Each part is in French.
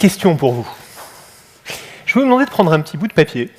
question pour vous. Je vais vous demander de prendre un petit bout de papier,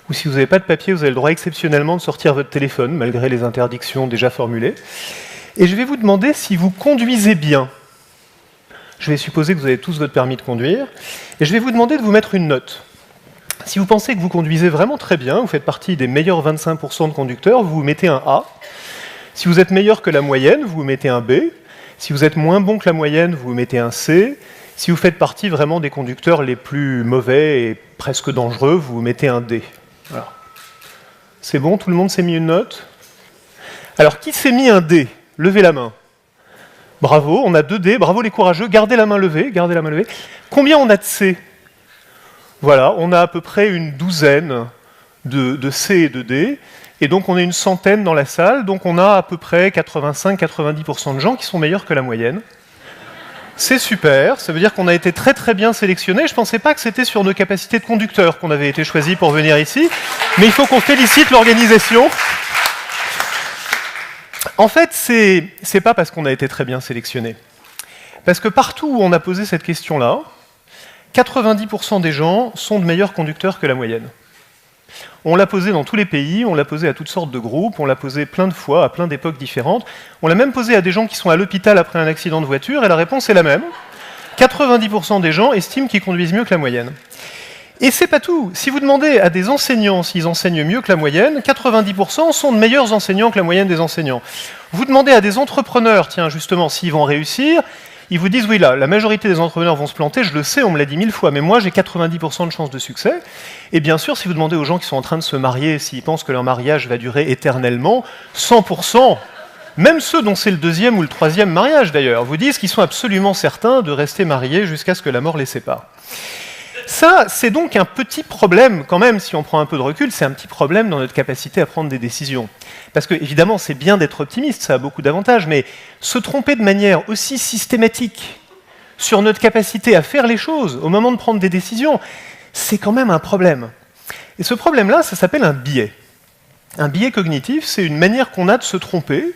ou si vous n'avez pas de papier, vous avez le droit exceptionnellement de sortir votre téléphone, malgré les interdictions déjà formulées, et je vais vous demander si vous conduisez bien. Je vais supposer que vous avez tous votre permis de conduire, et je vais vous demander de vous mettre une note. Si vous pensez que vous conduisez vraiment très bien, vous faites partie des meilleurs 25% de conducteurs, vous mettez un A. Si vous êtes meilleur que la moyenne, vous mettez un B. Si vous êtes moins bon que la moyenne, vous mettez un C. Si vous faites partie vraiment des conducteurs les plus mauvais et presque dangereux, vous mettez un D. Voilà. C'est bon, tout le monde s'est mis une note? Alors, qui s'est mis un D? Levez la main. Bravo, on a 2 D, bravo les courageux, gardez la main levée, gardez la main levée. Combien on a de C? Voilà, on a à peu près une douzaine de C et de D, et donc on est une centaine dans la salle, donc on a à peu près 85-90% de gens qui sont meilleurs que la moyenne. C'est super, ça veut dire qu'on a été très très bien sélectionnés. Je ne pensais pas que c'était sur nos capacités de conducteur qu'on avait été choisis pour venir ici, mais il faut qu'on félicite l'organisation. En fait, c'est pas parce qu'on a été très bien sélectionnés. Parce que partout où on a posé cette question-là, 90% des gens sont de meilleurs conducteurs que la moyenne. On l'a posé dans tous les pays, on l'a posé à toutes sortes de groupes, on l'a posé plein de fois, à plein d'époques différentes. On l'a même posé à des gens qui sont à l'hôpital après un accident de voiture, et la réponse est la même. 90% des gens estiment qu'ils conduisent mieux que la moyenne. Et c'est pas tout. Si vous demandez à des enseignants s'ils enseignent mieux que la moyenne, 90% sont de meilleurs enseignants que la moyenne des enseignants. Vous demandez à des entrepreneurs, tiens, justement, s'ils vont réussir, ils vous disent, oui, là, la majorité des entrepreneurs vont se planter, je le sais, on me l'a dit 1000 fois, mais moi, j'ai 90% de chances de succès. Et bien sûr, si vous demandez aux gens qui sont en train de se marier, s'ils pensent que leur mariage va durer éternellement, 100%, même ceux dont c'est le 2e ou le 3e mariage, d'ailleurs, vous disent qu'ils sont absolument certains de rester mariés jusqu'à ce que la mort les sépare. Ça, c'est donc un petit problème, quand même, si on prend un peu de recul, c'est un petit problème dans notre capacité à prendre des décisions. Parce que, évidemment, c'est bien d'être optimiste, ça a beaucoup d'avantages, mais se tromper de manière aussi systématique sur notre capacité à faire les choses au moment de prendre des décisions, c'est quand même un problème. Et ce problème-là, ça s'appelle un biais. Un biais cognitif, c'est une manière qu'on a de se tromper,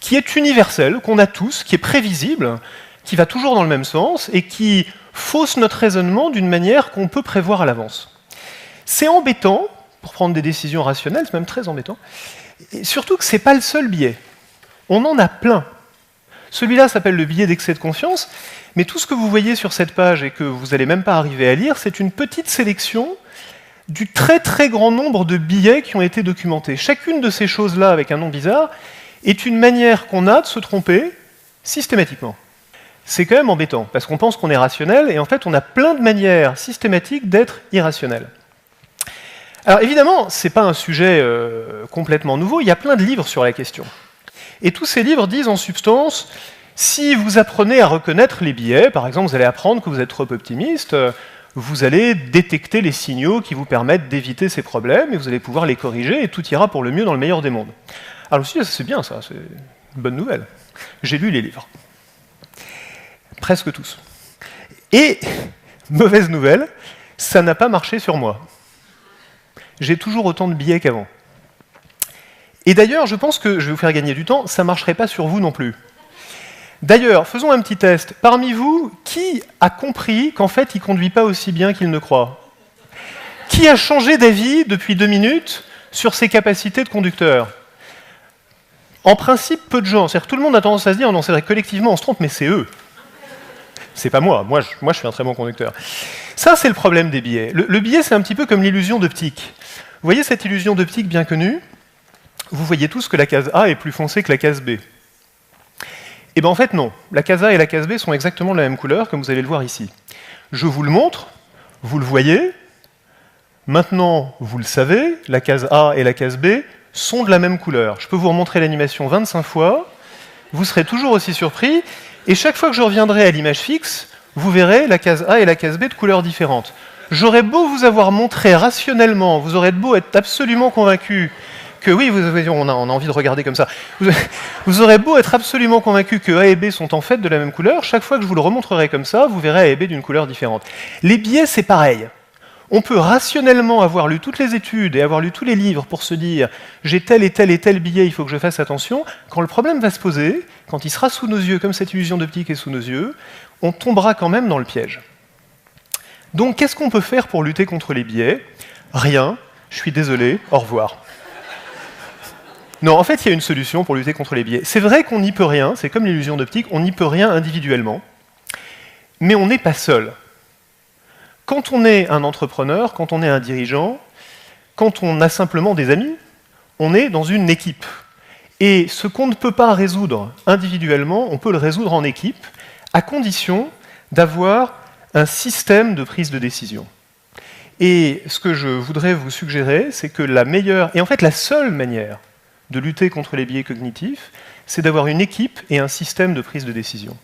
qui est universelle, qu'on a tous, qui est prévisible, qui va toujours dans le même sens, et qui fausse notre raisonnement d'une manière qu'on peut prévoir à l'avance. C'est embêtant, pour prendre des décisions rationnelles, c'est même très embêtant, et surtout que ce n'est pas le seul biais. On en a plein. Celui-là s'appelle le biais d'excès de confiance, mais tout ce que vous voyez sur cette page et que vous n'allez même pas arriver à lire, c'est une petite sélection du très très grand nombre de biais qui ont été documentés. Chacune de ces choses-là, avec un nom bizarre, est une manière qu'on a de se tromper systématiquement. C'est quand même embêtant, parce qu'on pense qu'on est rationnel, et en fait, on a plein de manières systématiques d'être irrationnel. Alors évidemment, ce n'est pas un sujet complètement nouveau, il y a plein de livres sur la question. Et tous ces livres disent en substance, si vous apprenez à reconnaître les biais, par exemple, vous allez apprendre que vous êtes trop optimiste, vous allez détecter les signaux qui vous permettent d'éviter ces problèmes, et vous allez pouvoir les corriger, et tout ira pour le mieux dans le meilleur des mondes. Alors je me suis dit, c'est bien ça, c'est une bonne nouvelle. J'ai lu les livres. Presque tous. Et, mauvaise nouvelle, ça n'a pas marché sur moi. J'ai toujours autant de billets qu'avant. Et d'ailleurs, je pense que, je vais vous faire gagner du temps, ça ne marcherait pas sur vous non plus. D'ailleurs, faisons un petit test. Parmi vous, qui a compris qu'en fait, il ne conduit pas aussi bien qu'il ne croit? Qui a changé d'avis depuis 2 minutes sur ses capacités de conducteur? En principe, peu de gens. C'est-à-dire que tout le monde a tendance à se dire, non, c'est vrai, collectivement, on se trompe, mais c'est eux. C'est pas moi. Moi, je suis un très bon conducteur. Ça, c'est le problème des biais. Le biais, c'est un petit peu comme l'illusion d'optique. Vous voyez cette illusion d'optique bien connue? Vous voyez tous que la case A est plus foncée que la case B. Eh bien, en fait, non. La case A et la case B sont exactement de la même couleur, comme vous allez le voir ici. Je vous le montre, vous le voyez. Maintenant, vous le savez, la case A et la case B sont de la même couleur. Je peux vous remontrer l'animation 25 fois, vous serez toujours aussi surpris, et chaque fois que je reviendrai à l'image fixe, vous verrez la case A et la case B de couleurs différentes. J'aurais beau vous avoir montré rationnellement, vous aurez beau être absolument convaincu que oui, on a envie de regarder comme ça, vous aurez beau être absolument convaincu que A et B sont en fait de la même couleur, chaque fois que je vous le remontrerai comme ça, vous verrez A et B d'une couleur différente. Les biais, c'est pareil. On peut rationnellement avoir lu toutes les études et avoir lu tous les livres pour se dire « j'ai tel et tel et tel biais, il faut que je fasse attention ». Quand le problème va se poser, quand il sera sous nos yeux, comme cette illusion d'optique est sous nos yeux, on tombera quand même dans le piège. Donc, qu'est-ce qu'on peut faire pour lutter contre les biais? Rien, je suis désolé, au revoir. Non, en fait, il y a une solution pour lutter contre les biais. C'est vrai qu'on n'y peut rien, c'est comme l'illusion d'optique, on n'y peut rien individuellement, mais on n'est pas seul. Quand on est un entrepreneur, quand on est un dirigeant, quand on a simplement des amis, on est dans une équipe. Et ce qu'on ne peut pas résoudre individuellement, on peut le résoudre en équipe, à condition d'avoir un système de prise de décision. Et ce que je voudrais vous suggérer, c'est que la meilleure, et en fait la seule manière de lutter contre les biais cognitifs, c'est d'avoir une équipe et un système de prise de décision.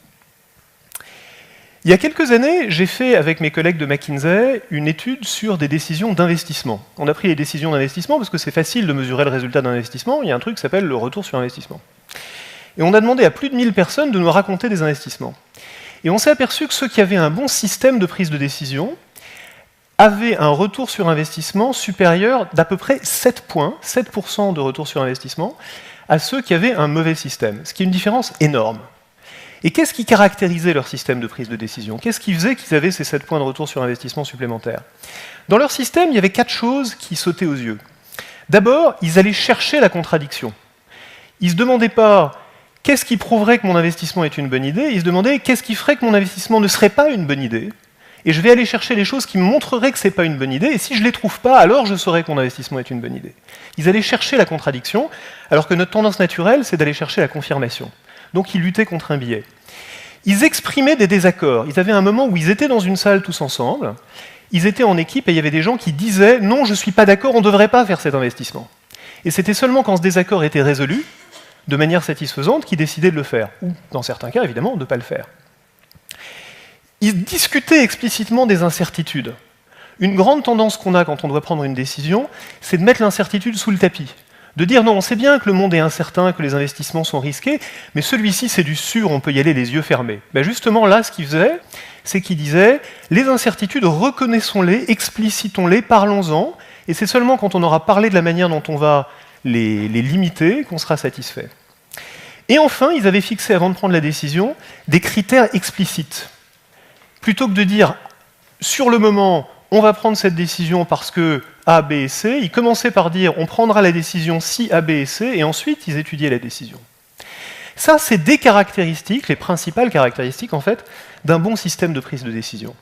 Il y a quelques années, j'ai fait avec mes collègues de McKinsey une étude sur des décisions d'investissement. On a pris les décisions d'investissement parce que c'est facile de mesurer le résultat d'un investissement. Il y a un truc qui s'appelle le retour sur investissement. Et on a demandé à plus de 1000 personnes de nous raconter des investissements. Et on s'est aperçu que ceux qui avaient un bon système de prise de décision avaient un retour sur investissement supérieur d'à peu près 7 points, 7% de retour sur investissement, à ceux qui avaient un mauvais système, ce qui est une différence énorme. Et qu'est-ce qui caractérisait leur système de prise de décision? Qu'est-ce qui faisait qu'ils avaient ces 7 points de retour sur investissement supplémentaires? Dans leur système, il y avait 4 choses qui sautaient aux yeux. D'abord, ils allaient chercher la contradiction. Ils ne se demandaient pas qu'est-ce qui prouverait que mon investissement est une bonne idée, ils se demandaient qu'est-ce qui ferait que mon investissement ne serait pas une bonne idée, et je vais aller chercher les choses qui me montreraient que ce n'est pas une bonne idée, et si je ne les trouve pas, alors je saurai que mon investissement est une bonne idée. Ils allaient chercher la contradiction, alors que notre tendance naturelle, c'est d'aller chercher la confirmation. Donc ils luttaient contre un biais. Ils exprimaient des désaccords. Ils avaient un moment où ils étaient dans une salle tous ensemble, ils étaient en équipe et il y avait des gens qui disaient « Non, je ne suis pas d'accord, on ne devrait pas faire cet investissement ». Et c'était seulement quand ce désaccord était résolu, de manière satisfaisante, qu'ils décidaient de le faire. Ou, dans certains cas, évidemment, de ne pas le faire. Ils discutaient explicitement des incertitudes. Une grande tendance qu'on a quand on doit prendre une décision, c'est de mettre l'incertitude sous le tapis. De dire non, on sait bien que le monde est incertain, que les investissements sont risqués, mais celui-ci c'est du sûr, on peut y aller les yeux fermés. Ben justement là, ce qu'il faisait, c'est qu'il disait les incertitudes, reconnaissons-les, explicitons-les, parlons-en, et c'est seulement quand on aura parlé de la manière dont on va les limiter qu'on sera satisfait. Et enfin, ils avaient fixé, avant de prendre la décision, des critères explicites. Plutôt que de dire sur le moment, on va prendre cette décision parce que A, B et C, ils commençaient par dire on prendra la décision si A, B et C, et ensuite ils étudiaient la décision. Ça, c'est des caractéristiques, les principales caractéristiques en fait, d'un bon système de prise de décision.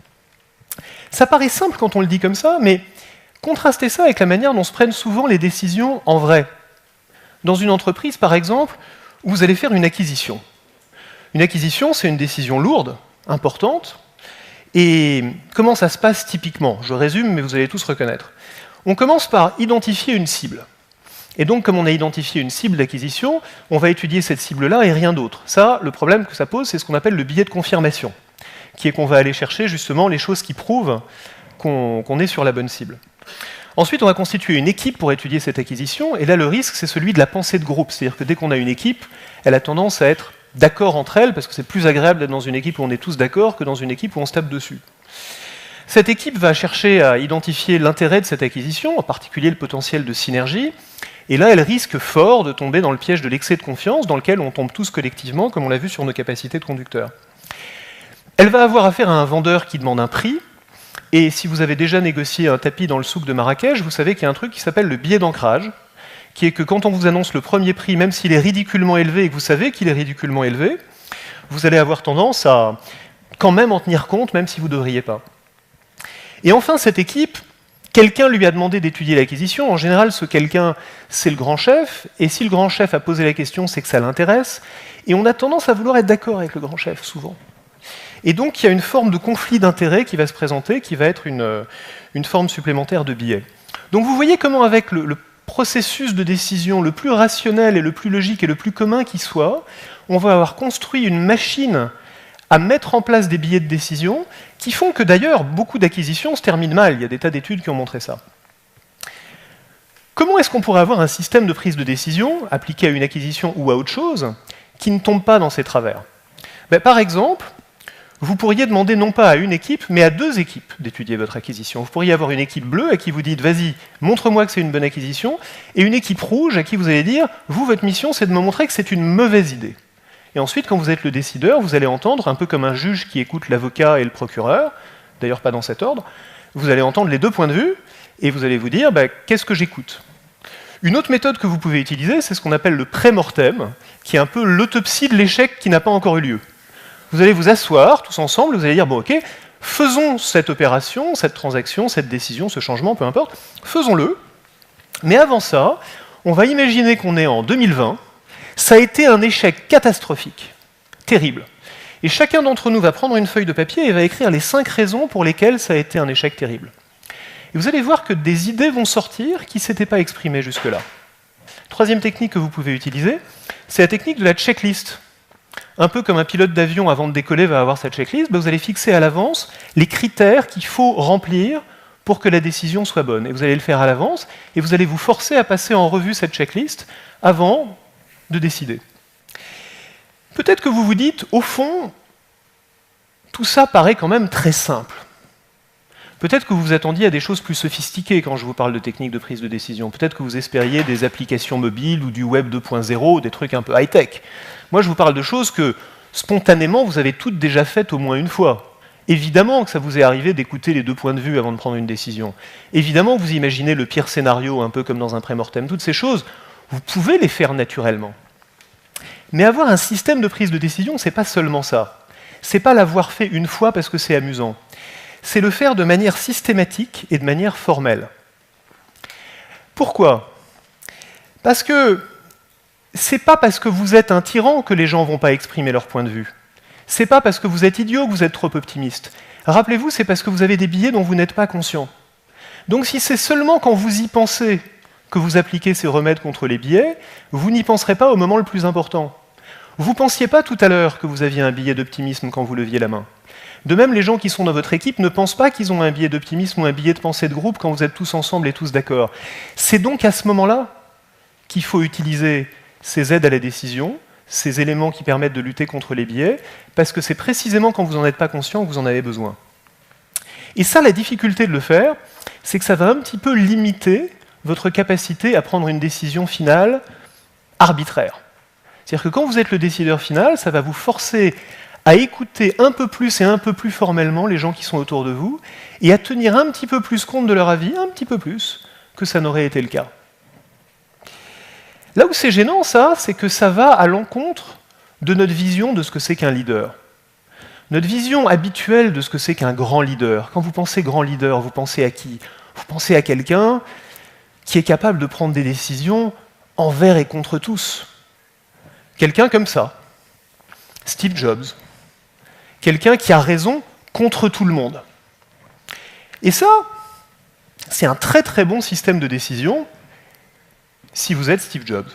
Ça paraît simple quand on le dit comme ça, mais contrastez ça avec la manière dont se prennent souvent les décisions en vrai. Dans une entreprise, par exemple, où vous allez faire une acquisition. Une acquisition, c'est une décision lourde, importante. Et comment ça se passe typiquement? Je résume, mais vous allez tous reconnaître. On commence par identifier une cible. Et donc, comme on a identifié une cible d'acquisition, on va étudier cette cible-là et rien d'autre. Ça, le problème que ça pose, c'est ce qu'on appelle le biais de confirmation, qui est qu'on va aller chercher justement les choses qui prouvent qu'on est sur la bonne cible. Ensuite, on va constituer une équipe pour étudier cette acquisition, et là, le risque, c'est celui de la pensée de groupe. C'est-à-dire que dès qu'on a une équipe, elle a tendance à être d'accord entre elles, parce que c'est plus agréable d'être dans une équipe où on est tous d'accord que dans une équipe où on se tape dessus. Cette équipe va chercher à identifier l'intérêt de cette acquisition, en particulier le potentiel de synergie, et là, elle risque fort de tomber dans le piège de l'excès de confiance, dans lequel on tombe tous collectivement, comme on l'a vu sur nos capacités de conducteur. Elle va avoir affaire à un vendeur qui demande un prix, et si vous avez déjà négocié un tapis dans le souk de Marrakech, vous savez qu'il y a un truc qui s'appelle le biais d'ancrage, qui est que quand on vous annonce le premier prix, même s'il est ridiculement élevé et que vous savez qu'il est ridiculement élevé, vous allez avoir tendance à quand même en tenir compte, même si vous ne devriez pas. Et enfin, cette équipe, quelqu'un lui a demandé d'étudier l'acquisition. En général, ce quelqu'un, c'est le grand chef, et si le grand chef a posé la question, c'est que ça l'intéresse, et on a tendance à vouloir être d'accord avec le grand chef, souvent. Et donc, il y a une forme de conflit d'intérêts qui va se présenter, qui va être une forme supplémentaire de biais. Donc vous voyez comment, avec le processus de décision le plus rationnel et le plus logique et le plus commun qui soit, on va avoir construit une machine à mettre en place des biais de décision qui font que d'ailleurs beaucoup d'acquisitions se terminent mal. Il y a des tas d'études qui ont montré ça. Comment est-ce qu'on pourrait avoir un système de prise de décision appliqué à une acquisition ou à autre chose qui ne tombe pas dans ces travers? Par exemple, vous pourriez demander non pas à une équipe, mais à 2 équipes d'étudier votre acquisition. Vous pourriez avoir une équipe bleue à qui vous dites « vas-y, montre-moi que c'est une bonne acquisition », et une équipe rouge à qui vous allez dire « vous, votre mission, c'est de me montrer que c'est une mauvaise idée ». Et ensuite, quand vous êtes le décideur, vous allez entendre, un peu comme un juge qui écoute l'avocat et le procureur, d'ailleurs pas dans cet ordre, vous allez entendre les deux points de vue, et vous allez vous dire, qu'est-ce que j'écoute? Une autre méthode que vous pouvez utiliser, c'est ce qu'on appelle le pré-mortem, qui est un peu l'autopsie de l'échec qui n'a pas encore eu lieu. Vous allez vous asseoir tous ensemble, vous allez dire, bon ok, faisons cette opération, cette transaction, cette décision, ce changement, peu importe, faisons-le, mais avant ça, on va imaginer qu'on est en 2020, ça a été un échec catastrophique, terrible. Et chacun d'entre nous va prendre une feuille de papier et va écrire les 5 raisons pour lesquelles ça a été un échec terrible. Et vous allez voir que des idées vont sortir qui ne s'étaient pas exprimées jusque-là. Troisième technique que vous pouvez utiliser, c'est la technique de la checklist. Un peu comme un pilote d'avion avant de décoller va avoir sa checklist, vous allez fixer à l'avance les critères qu'il faut remplir pour que la décision soit bonne. Et vous allez le faire à l'avance, et vous allez vous forcer à passer en revue cette checklist avant de décider. Peut-être que vous vous dites, au fond, tout ça paraît quand même très simple. Peut-être que vous vous attendiez à des choses plus sophistiquées quand je vous parle de techniques de prise de décision. Peut-être que vous espériez des applications mobiles ou du web 2.0, des trucs un peu high-tech. Moi, je vous parle de choses que, spontanément, vous avez toutes déjà faites au moins une fois. Évidemment que ça vous est arrivé d'écouter les deux points de vue avant de prendre une décision. Évidemment que vous imaginez le pire scénario, un peu comme dans un pré-mortem. Toutes ces choses, vous pouvez les faire naturellement. Mais avoir un système de prise de décision, c'est pas seulement ça. C'est pas l'avoir fait une fois parce que c'est amusant. C'est le faire de manière systématique et de manière formelle. Pourquoi? Parce que c'est pas parce que vous êtes un tyran que les gens vont pas exprimer leur point de vue. C'est pas parce que vous êtes idiot que vous êtes trop optimiste. Rappelez-vous, c'est parce que vous avez des billets dont vous n'êtes pas conscient. Donc si c'est seulement quand vous y pensez que vous appliquez ces remèdes contre les billets, vous n'y penserez pas au moment le plus important. Vous ne pensiez pas tout à l'heure que vous aviez un billet d'optimisme quand vous leviez la main. De même, les gens qui sont dans votre équipe ne pensent pas qu'ils ont un billet d'optimisme ou un billet de pensée de groupe quand vous êtes tous ensemble et tous d'accord. C'est donc à ce moment-là qu'il faut utiliser ces aides à la décision, ces éléments qui permettent de lutter contre les biais, parce que c'est précisément quand vous n'en êtes pas conscient que vous en avez besoin. Et ça, la difficulté de le faire, c'est que ça va un petit peu limiter votre capacité à prendre une décision finale arbitraire. C'est-à-dire que quand vous êtes le décideur final, ça va vous forcer à écouter un peu plus et un peu plus formellement les gens qui sont autour de vous, et à tenir un petit peu plus compte de leur avis, un petit peu plus, que ça n'aurait été le cas. Là où c'est gênant, ça, c'est que ça va à l'encontre de notre vision de ce que c'est qu'un leader. Notre vision habituelle de ce que c'est qu'un grand leader. Quand vous pensez grand leader, vous pensez à qui? Vous pensez à quelqu'un qui est capable de prendre des décisions envers et contre tous. Quelqu'un comme ça. Steve Jobs. Quelqu'un qui a raison contre tout le monde. Et ça, c'est un très très bon système de décision si vous êtes Steve Jobs.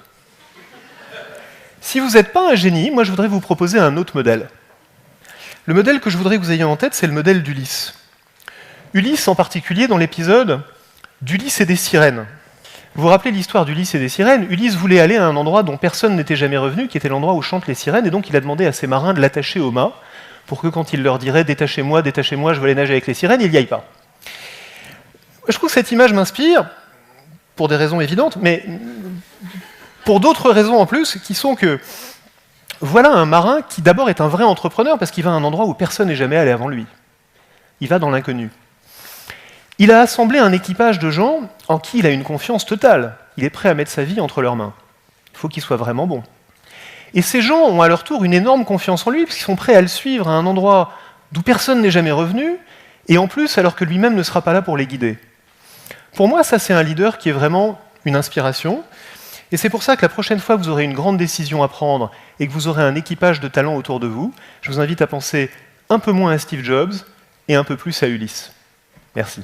Si vous n'êtes pas un génie, moi je voudrais vous proposer un autre modèle. Le modèle que je voudrais que vous ayez en tête, c'est le modèle d'Ulysse. Ulysse en particulier dans l'épisode d'Ulysse et des sirènes. Vous vous rappelez l'histoire d'Ulysse et des sirènes? Ulysse voulait aller à un endroit dont personne n'était jamais revenu, qui était l'endroit où chantent les sirènes, et donc il a demandé à ses marins de l'attacher au mât, pour que quand il leur dirait « détachez-moi, détachez-moi, je veux aller nager avec les sirènes », il n'y aille pas. Je trouve que cette image m'inspire, pour des raisons évidentes, mais pour d'autres raisons en plus, qui sont que voilà un marin qui d'abord est un vrai entrepreneur, parce qu'il va à un endroit où personne n'est jamais allé avant lui. Il va dans l'inconnu. Il a assemblé un équipage de gens en qui il a une confiance totale. Il est prêt à mettre sa vie entre leurs mains. Il faut qu'il soit vraiment bon. Et ces gens ont à leur tour une énorme confiance en lui, parce qu'ils sont prêts à le suivre à un endroit d'où personne n'est jamais revenu, et en plus alors que lui-même ne sera pas là pour les guider. Pour moi, ça c'est un leader qui est vraiment une inspiration, et c'est pour ça que la prochaine fois que vous aurez une grande décision à prendre, et que vous aurez un équipage de talents autour de vous, je vous invite à penser un peu moins à Steve Jobs, et un peu plus à Ulysse. Merci.